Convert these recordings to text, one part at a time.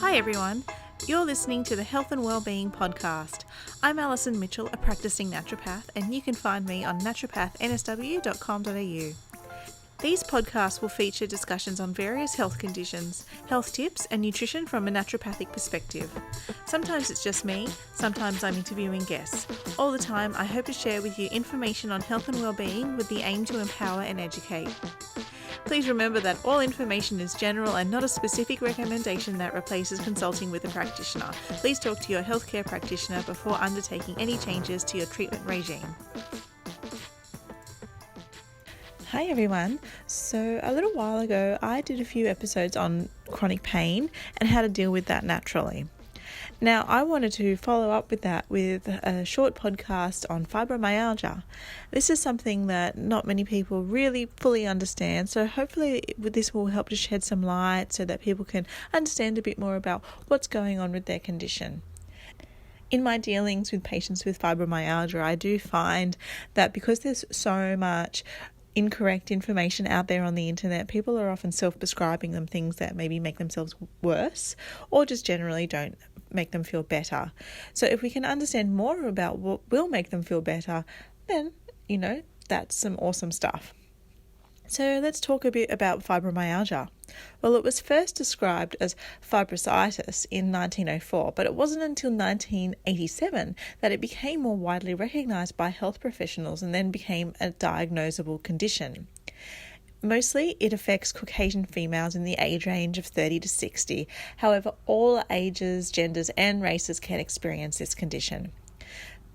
Hi everyone, you're listening to the Health and Wellbein Podcast. I'm Alison Mitchell, a practicing naturopath, and you can find me on naturopathnsw.com.au. These podcasts will feature discussions on various health conditions, health tips, and nutrition from a naturopathic perspective. Sometimes it's just me, sometimes I'm interviewing guests. All the time, I hope to share with you information on health and wellbeing with the aim to empower and educate. Please remember that all information is general and not a specific recommendation that replaces consulting with a practitioner. Please talk to your healthcare practitioner before undertaking any changes to your treatment regime. Hi everyone. So a little while ago, I did a few episodes on chronic pain and how to deal with that naturally. Now, I wanted to follow up with that with a short podcast on fibromyalgia. This is something that not many people really fully understand, so hopefully this will help to shed some light so that people can understand a bit more about what's going on with their condition. In my dealings with patients with fibromyalgia, I do find that because there's so much incorrect information out there on the internet, people are often self-prescribing them things that maybe make themselves worse or just generally don't make them feel better. So if we can understand more about what will make them feel better, then, that's some awesome stuff. So let's talk a bit about fibromyalgia. Well, it was first described as fibrositis in 1904, but it wasn't until 1987 that it became more widely recognised by health professionals and then became a diagnosable condition. Mostly, it affects Caucasian females in the age range of 30 to 60. However, all ages, genders and races can experience this condition.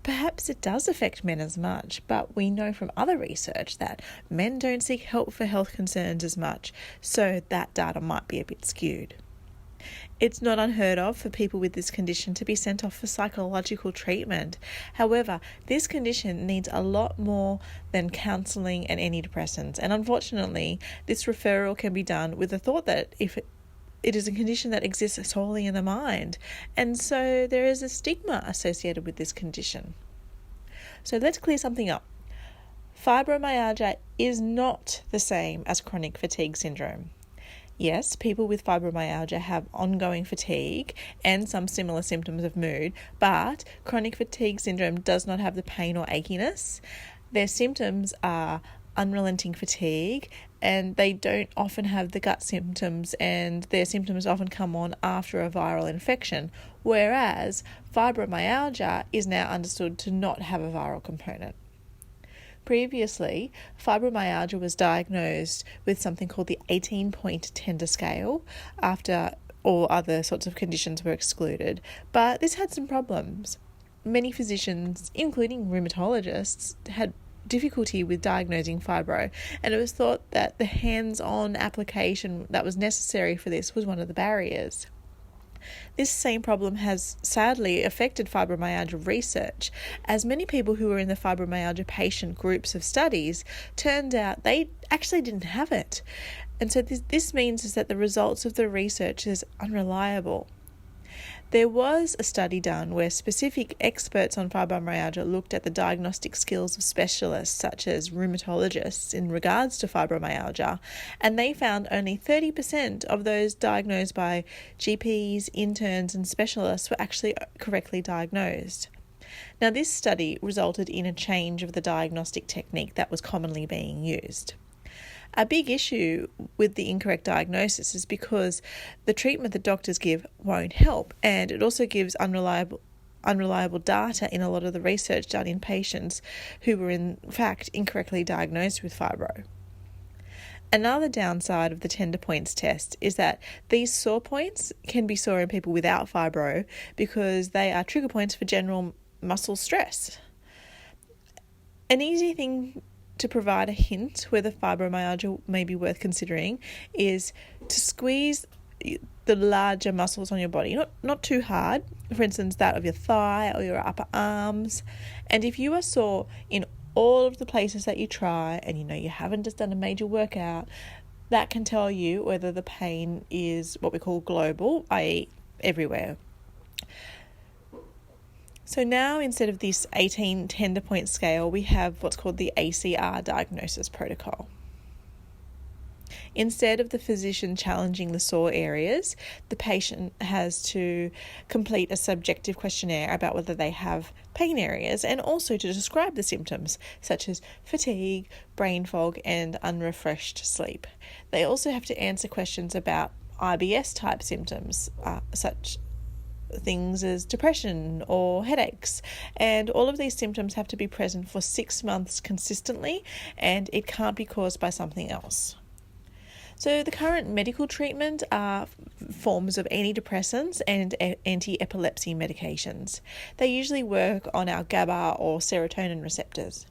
Perhaps it does affect men as much, but we know from other research that men don't seek help for health concerns as much, so that data might be a bit skewed. It's not unheard of for people with this condition to be sent off for psychological treatment. However, this condition needs a lot more than counselling and antidepressants, and unfortunately, this referral can be done with the thought that if it is a condition that exists solely in the mind, and so there is a stigma associated with this condition. So let's clear something up. Fibromyalgia is not the same as chronic fatigue syndrome. Yes, people with fibromyalgia have ongoing fatigue and some similar symptoms of mood, but chronic fatigue syndrome does not have the pain or achiness. Their symptoms are unrelenting fatigue, and they don't often have the gut symptoms, and their symptoms often come on after a viral infection, whereas fibromyalgia is now understood to not have a viral component. Previously, fibromyalgia was diagnosed with something called the 18-point tender scale after all other sorts of conditions were excluded, but this had some problems. Many physicians, including rheumatologists, had difficulty with diagnosing fibro, and it was thought that the hands-on application that was necessary for this was one of the barriers. This same problem has sadly affected fibromyalgia research, as many people who were in the fibromyalgia patient groups of studies turned out they actually didn't have it. And so this means is that the results of the research is unreliable. There was a study done where specific experts on fibromyalgia looked at the diagnostic skills of specialists such as rheumatologists in regards to fibromyalgia, and they found only 30% of those diagnosed by GPs, interns and specialists were actually correctly diagnosed. Now, this study resulted in a change of the diagnostic technique that was commonly being used. A big issue with the incorrect diagnosis is because the treatment that doctors give won't help, and it also gives unreliable data in a lot of the research done in patients who were in fact incorrectly diagnosed with fibro. Another downside of the tender points test is that these sore points can be sore in people without fibro because they are trigger points for general muscle stress. An easy thing to provide a hint whether fibromyalgia may be worth considering is to squeeze the larger muscles on your body, not too hard, for instance that of your thigh or your upper arms. And if you are sore in all of the places that you try and you haven't just done a major workout, that can tell you whether the pain is what we call global, i.e. everywhere. So now, instead of this 18 tender point scale, we have what's called the ACR diagnosis protocol. Instead of the physician challenging the sore areas, the patient has to complete a subjective questionnaire about whether they have pain areas and also to describe the symptoms such as fatigue, brain fog, and unrefreshed sleep. They also have to answer questions about IBS type symptoms, such things as depression or headaches, and all of these symptoms have to be present for 6 months consistently, and it can't be caused by something else. So the current medical treatment are forms of antidepressants and anti-epilepsy medications. They usually work on our GABA or serotonin receptors.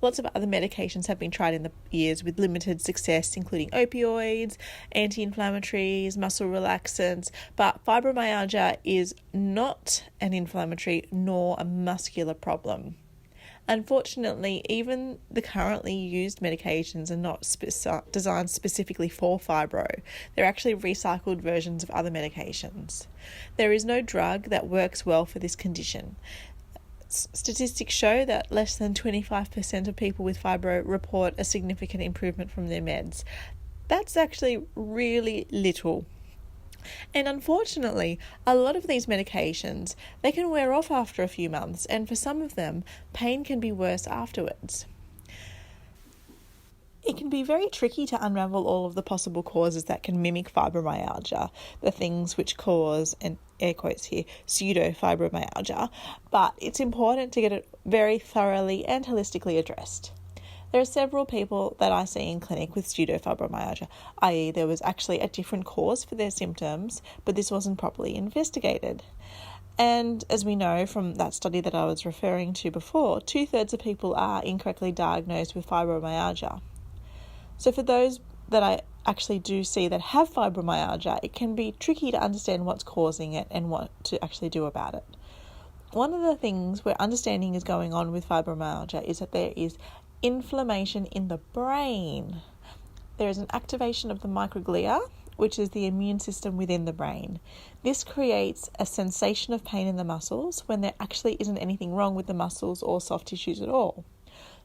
Lots of other medications have been tried in the years with limited success, including opioids, anti-inflammatories, muscle relaxants, but fibromyalgia is not an inflammatory nor a muscular problem. Unfortunately, even the currently used medications are not designed specifically for fibro. They're actually recycled versions of other medications. There is no drug that works well for this condition. Statistics show that less than 25% of people with fibro report a significant improvement from their meds. That's actually really little. And unfortunately, a lot of these medications, they can wear off after a few months, and for some of them, pain can be worse afterwards. It can be very tricky to unravel all of the possible causes that can mimic fibromyalgia, the things which cause, and air quotes here, pseudo fibromyalgia, but it's important to get it very thoroughly and holistically addressed. There are several people that I see in clinic with pseudo fibromyalgia, i.e. there was actually a different cause for their symptoms, but this wasn't properly investigated. And as we know from that study that I was referring to before, 2/3 of people are incorrectly diagnosed with fibromyalgia. So for those that I actually do see that have fibromyalgia, it can be tricky to understand what's causing it and what to actually do about it. One of the things where understanding is going on with fibromyalgia is that there is inflammation in the brain. There is an activation of the microglia, which is the immune system within the brain. This creates a sensation of pain in the muscles when there actually isn't anything wrong with the muscles or soft tissues at all.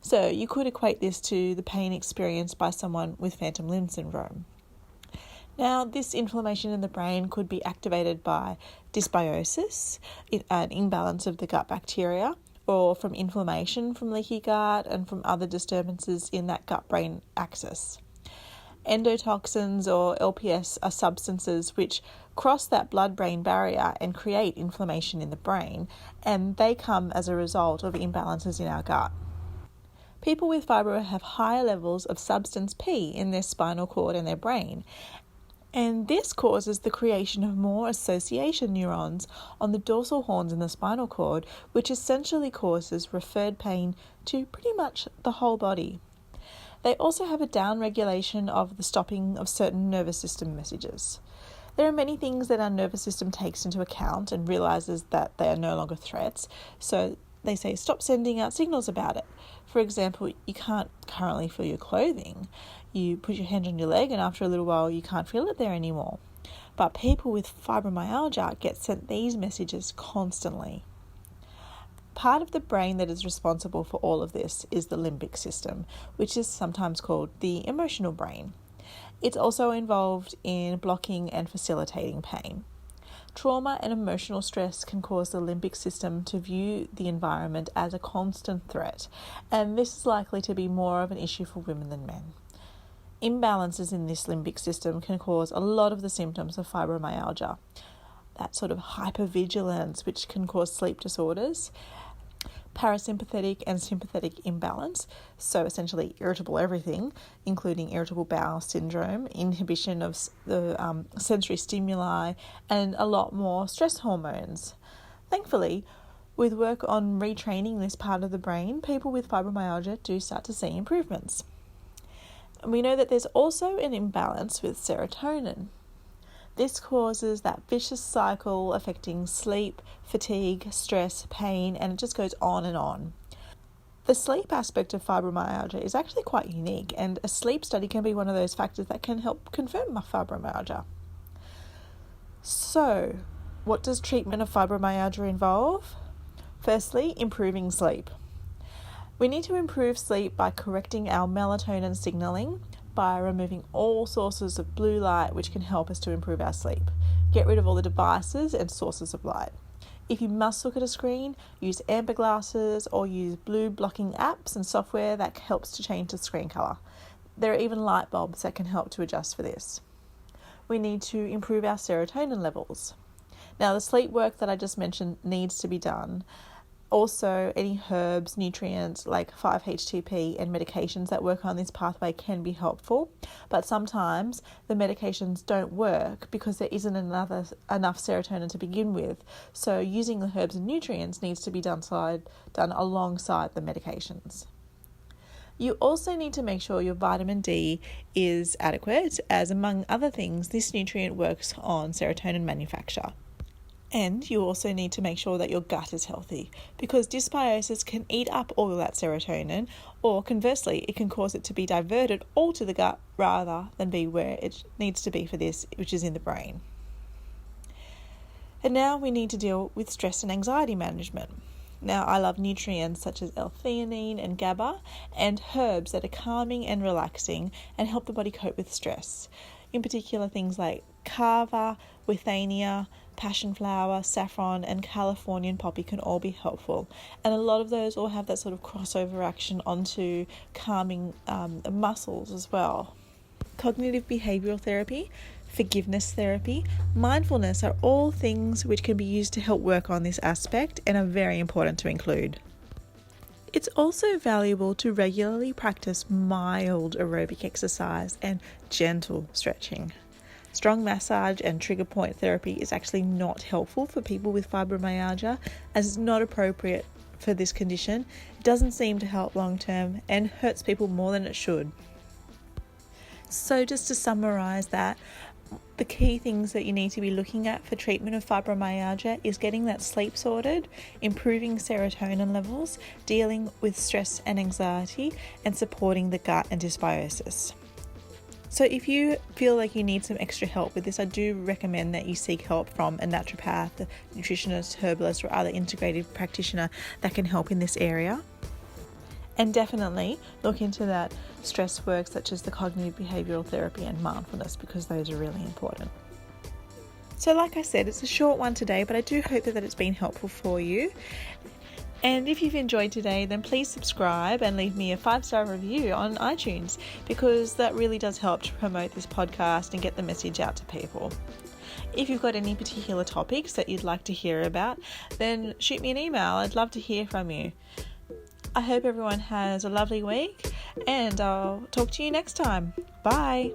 So you could equate this to the pain experienced by someone with phantom limb syndrome. Now, this inflammation in the brain could be activated by dysbiosis, an imbalance of the gut bacteria, or from inflammation from leaky gut and from other disturbances in that gut-brain axis. Endotoxins or LPS are substances which cross that blood-brain barrier and create inflammation in the brain, and they come as a result of imbalances in our gut. People with fibro have higher levels of substance P in their spinal cord and their brain, and this causes the creation of more association neurons on the dorsal horns in the spinal cord, which essentially causes referred pain to pretty much the whole body. They also have a downregulation of the stopping of certain nervous system messages. There are many things that our nervous system takes into account and realizes that they are no longer threats, so they say stop sending out signals about it. For example, you can't currently feel your clothing. You put your hand on your leg and after a little while you can't feel it there anymore. But people with fibromyalgia get sent these messages constantly. Part of the brain that is responsible for all of this is the limbic system, which is sometimes called the emotional brain. It's also involved in blocking and facilitating pain. Trauma and emotional stress can cause the limbic system to view the environment as a constant threat, and this is likely to be more of an issue for women than men. Imbalances in this limbic system can cause a lot of the symptoms of fibromyalgia. That sort of hypervigilance, which can cause sleep disorders, parasympathetic and sympathetic imbalance, so essentially irritable everything, including irritable bowel syndrome, inhibition of the sensory stimuli, and a lot more stress hormones. Thankfully, with work on retraining this part of the brain, people with fibromyalgia do start to see improvements. And we know that there's also an imbalance with serotonin. This causes that vicious cycle affecting sleep, fatigue, stress, pain, and it just goes on and on. The sleep aspect of fibromyalgia is actually quite unique, and a sleep study can be one of those factors that can help confirm fibromyalgia. So, what does treatment of fibromyalgia involve? Firstly, improving sleep. We need to improve sleep by correcting our melatonin signaling, by removing all sources of blue light which can help us to improve our sleep. Get rid of all the devices and sources of light. If you must look at a screen, use amber glasses or use blue blocking apps and software that helps to change the screen colour. There are even light bulbs that can help to adjust for this. We need to improve our serotonin levels. Now, the sleep work that I just mentioned needs to be done. Also, any herbs, nutrients like 5-HTP and medications that work on this pathway can be helpful, but sometimes the medications don't work because there isn't enough serotonin to begin with. So using the herbs and nutrients needs to be done alongside the medications. You also need to make sure your vitamin D is adequate, as among other things, this nutrient works on serotonin manufacture. And you also need to make sure that your gut is healthy, because dysbiosis can eat up all that serotonin, or conversely, it can cause it to be diverted all to the gut rather than be where it needs to be for this, which is in the brain. And now we need to deal with stress and anxiety management. Now, I love nutrients such as L-theanine and GABA, and herbs that are calming and relaxing and help the body cope with stress. In particular, things like kava, withania, passion flower, saffron, and Californian poppy can all be helpful. And a lot of those all have that sort of crossover action onto calming the muscles as well. Cognitive behavioral therapy, forgiveness therapy, mindfulness are all things which can be used to help work on this aspect and are very important to include. It's also valuable to regularly practice mild aerobic exercise and gentle stretching. Strong massage and trigger point therapy is actually not helpful for people with fibromyalgia, as it's not appropriate for this condition. It doesn't seem to help long term and hurts people more than it should. So just to summarize that, the key things that you need to be looking at for treatment of fibromyalgia is getting that sleep sorted, improving serotonin levels, dealing with stress and anxiety, and supporting the gut and dysbiosis. So if you feel like you need some extra help with this, I do recommend that you seek help from a naturopath, a nutritionist, herbalist, or other integrative practitioner that can help in this area. And definitely look into that stress work such as the cognitive behavioral therapy and mindfulness, because those are really important. So like I said, it's a short one today, but I do hope that it's been helpful for you. And if you've enjoyed today, then please subscribe and leave me a 5-star review on iTunes, because that really does help to promote this podcast and get the message out to people. If you've got any particular topics that you'd like to hear about, then shoot me an email. I'd love to hear from you. I hope everyone has a lovely week, and I'll talk to you next time. Bye.